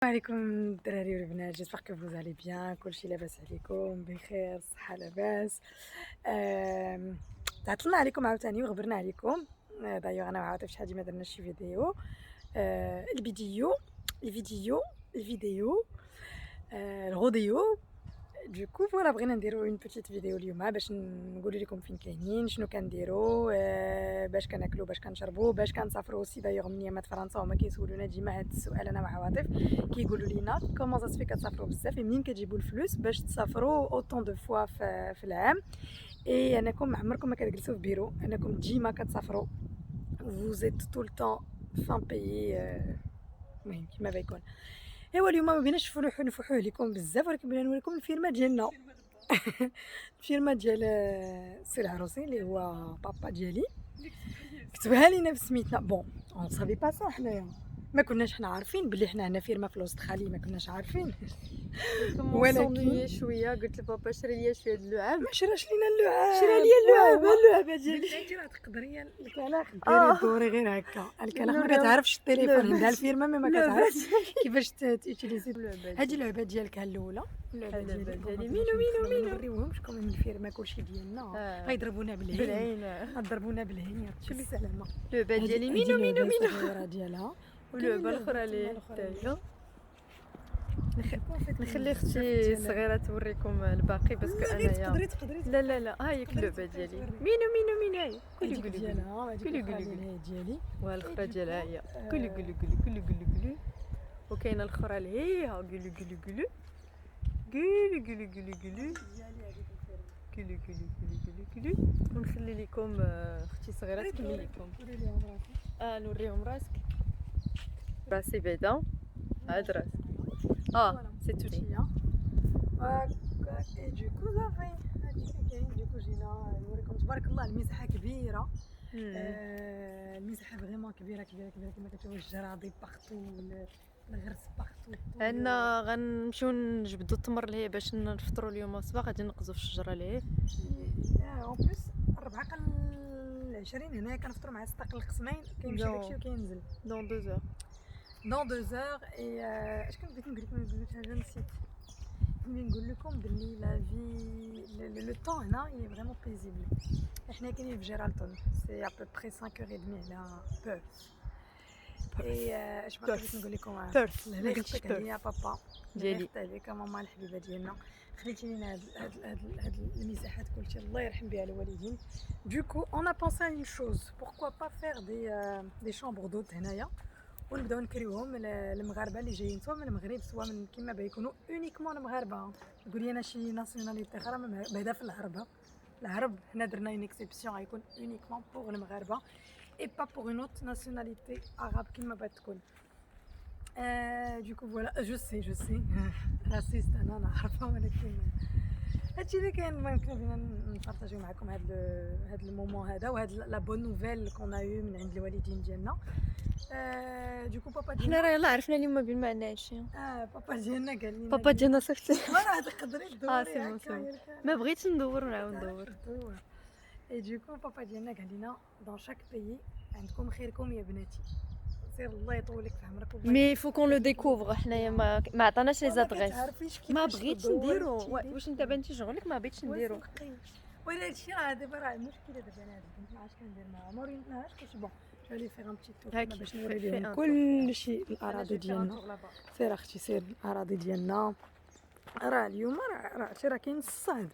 عليكم الدراري والبنات، جيسبر كو فوز علي بيان، كلشي لاباس عليكم بخير، صحه لاباس. تعطلنا عليكم عاوتاني وغبرنا عليكم. دايوغ انا وعاطف شحال ديما درنا شي فيديو. الفيديو الفيديو الفيديو الغوديو. دوكو فوالا بغينا نديرو اون بوتيت فيديو اليوم باش نقول لكم فين كاينين، شنو كنديرو، باش كناكلو، باش كنشربو، باش كنسافرو سي. دايوغ من يامات فرنسا هما كيسولونا ديما هاد السؤال انا وعواطف، كيقولوا لينا كومون سا سفي كتسافروا بزاف منين كتجيبوا الفلوس باش تسافروا اوطون دو فوا في العام. اي انكم عمركم ما كتجلسوا في بيرو، انكم ديما كتسافروا، فوزيت طول طون فان بيي. المهم كيما بيكون. ايوا اليوم ما بغيناش نفوحوه لكم بزاف، ولكن بغينا نوريكم الفيرما ديالنا. الفيرما ديال السي العروسي اللي هو بابا ديالي، كتبها لينا بسميتنا. بون اون سافي با سا، حنايا ما كناش حنا عارفين بلي حنا هنا فيرما في الوسط خالي، ما كناش عارفين. ولكن شويه قلت لبابا شري لي شويه د اللعاب، ما شراش لينا اللعاب، شرا لي اللعابه ديالي. انت راه تقدري الكلاخ ديري دوري غير هكا. الكلاخ ما كتعرفش التليفون عندها الفيرما، ما كتعرفش كيفاش تيوتيليزي. هذه اللعبه ديالك الاولى، اللعبه ديالي مينو نوريوهمشكم من الفيرما كلشي ديالنا. غيضربونا بالعين، غضربونا بالعين يا ربي السلامه. اللعبه ديالي مينو الصغيره ديالها، واللعبه الاخرى اللي تاهي. نخلي اختي الصغيره توريكم الباقي باسكو انايا تقدري لا لا لا. ها هي اللعبه ديالي مينو هاي كولي ديالها ديالي، والاخرى ديالها هي كولي. وكاينه الاخرى اللي هي ها كولي. ونخلي لكم اختي صغيره تكمل لكم. نوريهم راسك، راسي بعدا عاد راسك. سي توتي. دوكو صافي هادشي اللي كاين. دوكو جينا نوريكم تبارك الله المساحه كبيره. المساحه فريمون كبيره كما كتشوفوا، الجراضي باغتو، الغرس باغتو. انا غنمشيو نجبدوا التمر اللي هي باش نفطروا اليوم الصباح، غادي نقزوا في الشجره اللي اون بليس 4 قل 20 هنايا كنفطروا مع السطاق القسمين، كيمشي داكشي وكينزل دون 2 heures. دون 2 heures. اي اش كنت بغيت نقول لك حاجه نسيت. نقول لكم باللي لا في لو طون هنا هي فريمون بيزيبل. احنا كاينين في جيرالتون، سي ا بو بري 5h30 على بيرث. اي اش بغيت نقول لكم، بيرث الله يخطيك عليا بابا ديالي، يخطي عليك ماما الحبيبه ديالنا، خليتي لينا هاد المساحات كلشي، الله يرحم بها الوالدين. دوكو اون ا بونسي اون شوز، بوركوا با فير دي شامبر دوت هنايا، ونبداو نكريوهم المغاربه اللي جايين سواء من المغرب سواء من كيما بيكونوا اونيكمون المغاربه. تقول لي انا شي ناسيوناليتي اخرى بعدا في العرب هنا درنا اون اكسيبسيون، غيكون اونيكمون بوغ المغاربه اي با بوغ اون اوت ناسيوناليتي عرب كيما بغات تكون. دوكو فوالا جو سي راسيست انا نعرفها، ولكن هادشي اللي كاين. المهم كنا بغينا نبارطاجيو معكم هاد المومون هذا، وهاد لا بون نوفيل كون ايو من عند الوالدين ديالنا. دوكو بابا ديالنا حنا راه يلاه عرفنا اليوم ما بين ما عندناش. بابا ديالنا قال لنا، بابا ديالنا صيفط راه تقدري تدوري سي ما بغيتش ندور ندور. اي دوكو بابا ديالنا قال لنا دون شاك بيي عندكم خيركم يا بناتي، سير الله يطول لك في عمرك. مي فو كون لو ديكوفر، حنايا ما عطاناش لي زادريس، ما بغيتش نديرو. واش انت بنتي شغلك ما بغيتش نديرو. ولا هادشي راه دابا راه المشكله دابا انا هاد البنت ما عرفتش كندير معاها، ما وريتناهاش كاش. بون جالي فيغ ان بتي تور باش نوري لهم كلشي الاراضي ديالنا. سير اختي سير الاراضي ديالنا. راه اليوم راه عرفتي راه كاين الصهد،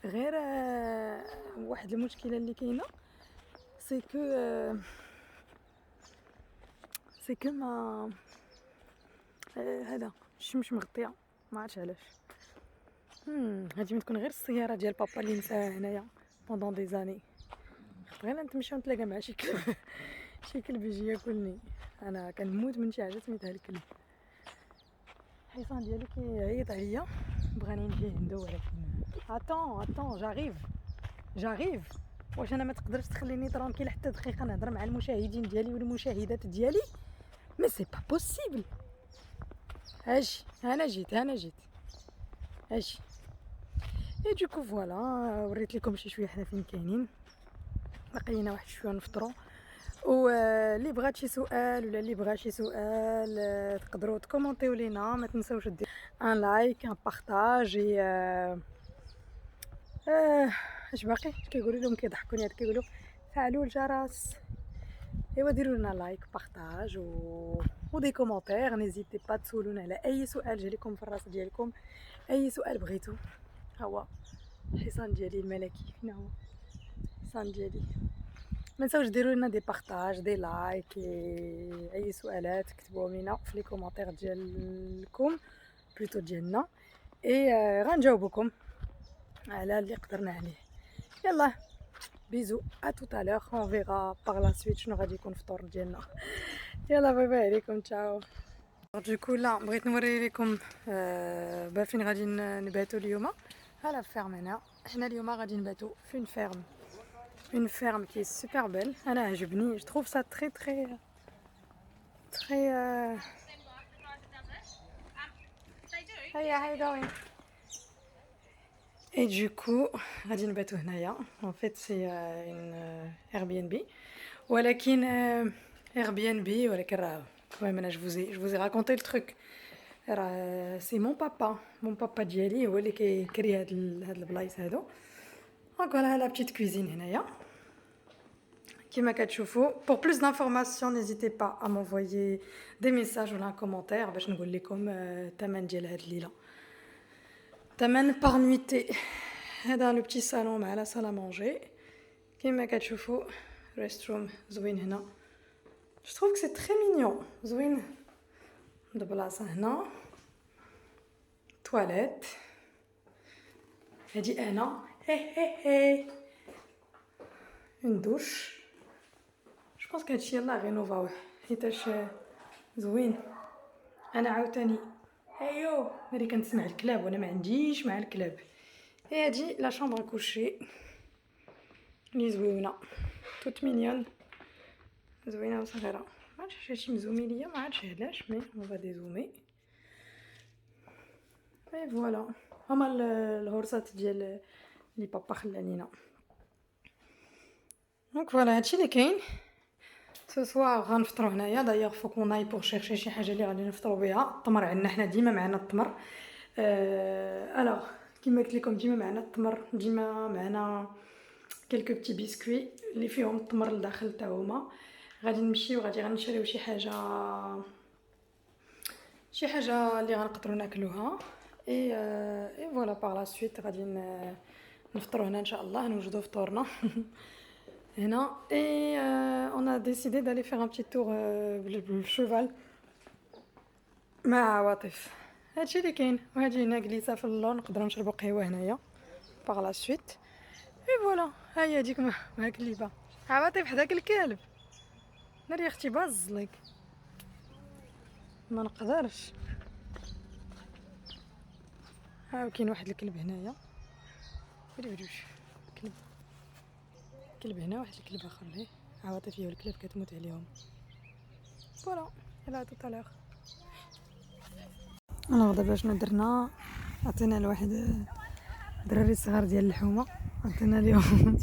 غير واحد المشكله اللي كاينه سي كو ما هذا الشمس مغطيه، ما عرفتش علاش. هادي من تكون غير السياره ديال بابا اللي نساها هنايا بوندون دي زاني. بغينا نتمشاو نتلاقى مع شي كلب شي كلب يجي ياكلني، انا كنموت من شي حاجه سميتها الكلب. الحصان ديالي كيعيط عليا، بغاني نجي عنده، ولكن اتون جاريف. واش انا ما تقدرش تخليني ترونكيل حتى دقيقه نهضر مع المشاهدين ديالي والمشاهدات ديالي؟ مي سي با بوسيبل. اجي انا جيت اجي. اي دوكو فوالا وريت لكم شويه حنا فين كاينين، باقي لينا واحد شويه نفطروا واللي بغات شي سؤال ولا اللي بغى شي سؤال تقدروا تكومونطيو لينا، ما تنساوش دير ان لايك ان بارطاج اش باقي كيقولوا لهم كيضحكوني هاد كيقولوا فعلوا الجرس. ايوا ديروا لنا لايك بارطاج ودي كومونتير. نيزيتي با تسولونا على اي سؤال جالكم في الراس ديالكم، اي سؤال بغيتو. ها هو الحصان ديالي الملكي، فين هو الحصان ديالي؟ ما تنساوش ديروا لنا دي بارطاج دي لايك، اي سؤالات كتبوهم لينا في لي كومونتير ديالكم بلوتو ديالنا، اي غنجاوبكم على اللي قدرنا عليه. يلا بيزو ا تو تالور، اون فيغا باغ لا سويت شنو غادي يكون الفطور ديالنا. يلا باي باي عليكم، تشاو. دوكو لا بغيت نوري لكم فين غادي نباتو اليوم. ها فيرم هنا، حنا اليوم غادي نباتو فين فيرم، une ferme qui est super belle. انا عجبني، je trouve ça très très très Hey, how you going? Et du coup غادي نباتو هنايا. En fait c'est une Airbnb ولكن Airbnb ولكن راه المهم انا je vous ai raconté le truc. راه سي mon papa ديالي هو اللي كيكري هاد البلايص هادو. دونك فوالا لا بتيت كوزين هنايا كما كتشوفوا. Pour plus d'informations n'hésitez pas à m'envoyer des messages ou un commentaire باش نقول لكم الثمن ديال هاد الليله. ثمن بار نويتي. هذا لو بتي صالون مع لا صاله مونجي كما كتشوفوا. ريستروم زوين هنا. Je trouve que c'est très mignon. زوين د بلاصه هنا. تواليت. هادي انا هي une douche. Je pense كهادشي يلاه غينوفاوه حيتاش زوين. انا عاوتاني ايو ملي كنسمع الكلاب وانا ما عنديش مع الكلاب. هادي لا شامبر كوشي لي زوينه توت مينيون زوينه وصغيره. ما عرفتش هادشي مزومي ليا، ما عرفتش علاش مي اون فا ديزومي. اي فوالا هما الهورسات ديال لي بابا خلانينا. دونك فوالا هادشي اللي كاين. سو سوار غنفطروا هنايا. دايوغ فو كون اي بور شيرشي شي حاجه اللي غادي نفطروا بها. التمر عندنا حنا ديما معنا التمر. الوغ كيما قلت لكم ديما معنا التمر، ديما معنا كلكو بتي بيسكوي اللي فيهم التمر لداخل حتى هما. غادي نمشيو غادي غنشريو شي حاجه اللي غنقدروا ناكلوها. اي فوالا باغ لا سويت غادي نفطروا هنا ان شاء الله، نوجدوا فطورنا هنا. اي on a décidé d'aller faire un petit tour بالشوفال مع عواطف. هادشي اللي كاين. وهادي هنا جليسه في اللون نقدروا نشربوا قهوه هنايا باغ لا سويت. اي فوالا ها هي هذيك مع كليبه عواطف حداك الكلب. ناري اختي بازلك ما نقدرش. ها كاين واحد الكلب هنايا. كلب هنا واحد الكلب اخر ليه عواطف هي والكلب كتموت عليهم. فوالا يلا توتالور. الوغ دابا شنو درنا؟ عطينا لواحد الدراري الصغار ديال اللحومه، عطينا ليهم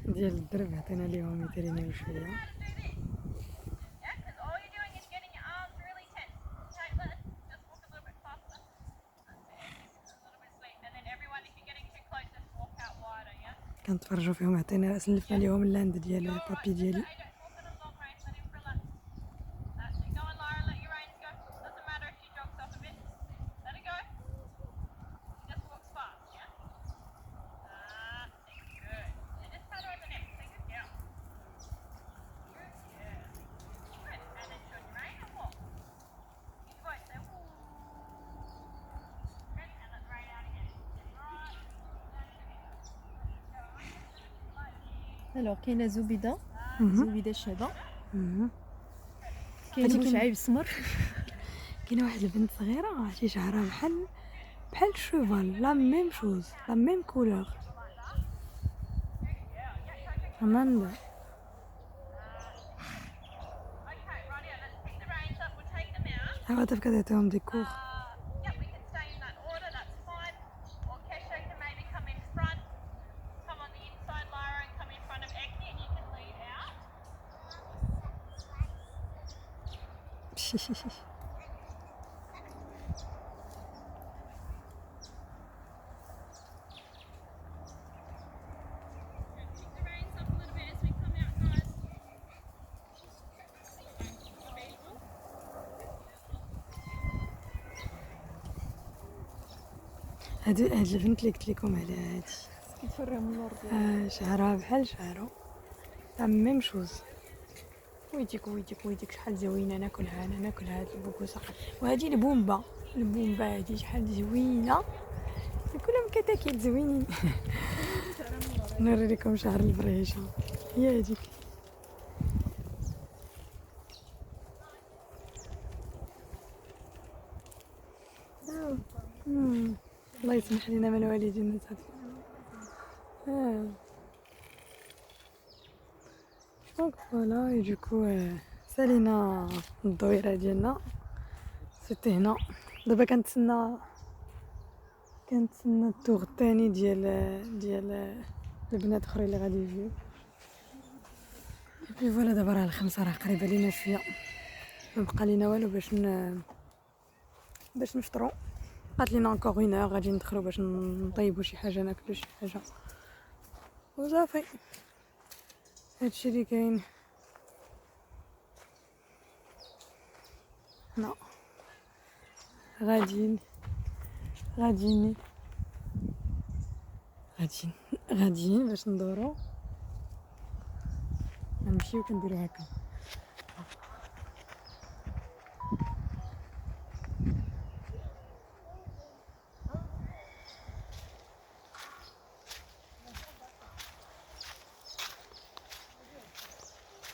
ديال الدرب، عطينا ليهم يترينيو شويه. كنتفرجوا فيهم. عطينا سلفنا ليهم اللاند ديال بابي ديالي. الوغ كاينه زبيده شابه، كاين مشعيب سمر. كاينه واحد البنت صغيره عرفتي شعرها بحال الشوفال، لا ميم شوز لا ميم كولور. اماندا عواطف كتعطيهم دي كور. هاد البنت اللي قلت لكم على هادي كيتفرهم النور ديالها. شعرها بحال شعرو تاع ميم شوز. ويديك شحال زوينه. ناكلها هاد البوكوسه. وهادي البومبا هادي شحال زوينه. كلهم كتاكيت زوينين. نوري لكم شعر البريشه. هي هاديك. الله يسمح لنا من الوالدين صافي. دونك فوالا دوكو سالينا الدويره ديالنا سيتي هنا. دابا كنتسنى الطوغ الثاني ديال البنات الاخرين اللي غادي يجيو. اي فوالا دابا راه الخمسه راه قريبه لينا شويه. ما بقى لينا والو باش نفطروا. بقات لينا انكور اون اور غادي ندخلوا باش نطيبوا شي حاجه ناكلوا شي حاجه وصافي. هادشي اللي كاين هنا. غاديين باش ندورو. نمشيو كنديرو هكا.